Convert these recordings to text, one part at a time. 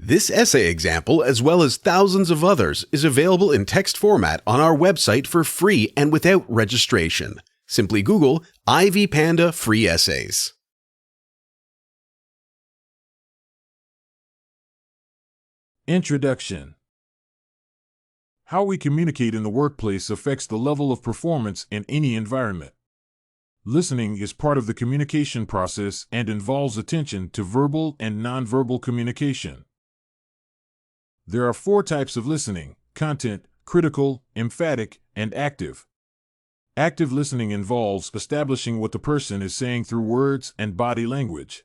This essay example, as well as thousands of others, is available in text format on our website for free and without registration. Simply Google Ivy Panda Free Essays. Introduction. How we communicate in the workplace affects the level of performance in any environment. Listening is part of the communication process and involves attention to verbal and nonverbal communication. There are 4 types of listening: content, critical, emphatic, and active. Active listening involves establishing what the person is saying through words and body language.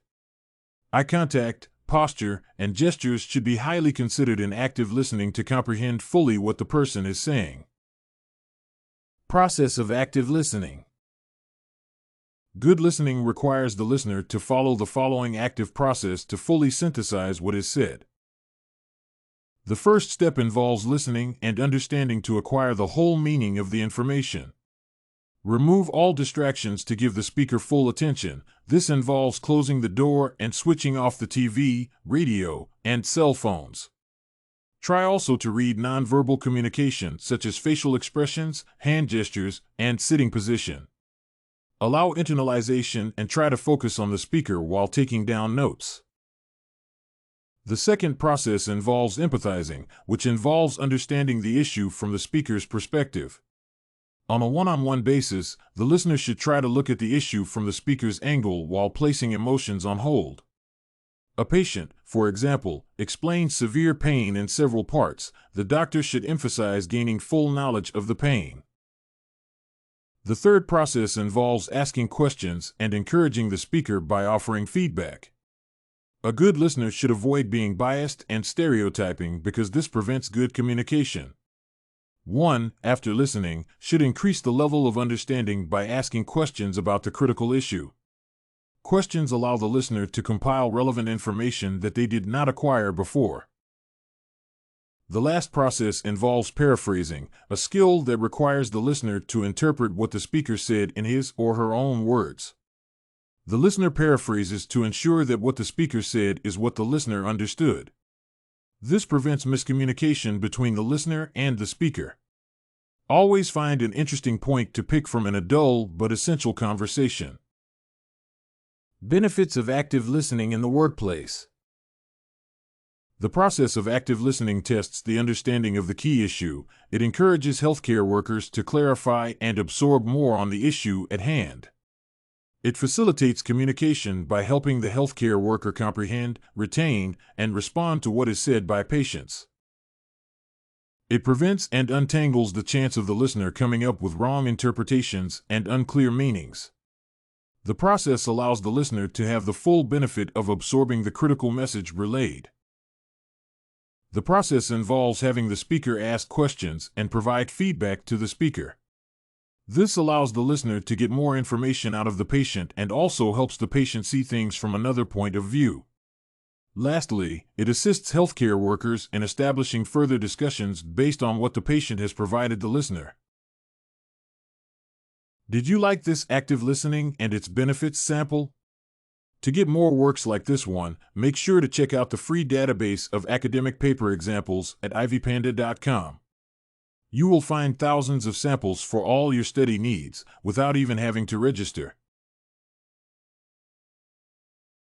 Eye contact, posture, and gestures should be highly considered in active listening to comprehend fully what the person is saying. Process of active listening. Good listening requires the listener to follow the following active process to fully synthesize what is said. The first step involves listening and understanding to acquire the whole meaning of the information. Remove all distractions to give the speaker full attention. This involves closing the door and switching off the TV, radio, and cell phones. Try also to read nonverbal communication such as facial expressions, hand gestures, and sitting position. Allow internalization and try to focus on the speaker while taking down notes. The second process involves empathizing, which involves understanding the issue from the speaker's perspective. On a one-on-one basis, the listener should try to look at the issue from the speaker's angle while placing emotions on hold. A patient, for example, explains severe pain in several parts. The doctor should emphasize gaining full knowledge of the pain. The third process involves asking questions and encouraging the speaker by offering feedback. A good listener should avoid being biased and stereotyping because this prevents good communication. 1. After listening, should increase the level of understanding by asking questions about the critical issue. Questions allow the listener to compile relevant information that they did not acquire before. The last process involves paraphrasing, a skill that requires the listener to interpret what the speaker said in his or her own words. The listener paraphrases to ensure that what the speaker said is what the listener understood. This prevents miscommunication between the listener and the speaker. Always find an interesting point to pick from in a dull but essential conversation. Benefits of active listening in the workplace. The process of active listening tests the understanding of the key issue. It encourages healthcare workers to clarify and absorb more on the issue at hand. It facilitates communication by helping the healthcare worker comprehend, retain, and respond to what is said by patients. It prevents and untangles the chance of the listener coming up with wrong interpretations and unclear meanings. The process allows the listener to have the full benefit of absorbing the critical message relayed. The process involves having the speaker ask questions and provide feedback to the speaker. This allows the listener to get more information out of the patient and also helps the patient see things from another point of view. Lastly, it assists healthcare workers in establishing further discussions based on what the patient has provided the listener. Did you like this active listening and its benefits sample? To get more works like this one, make sure to check out the free database of academic paper examples at ivypanda.com. You will find thousands of samples for all your study needs without even having to register.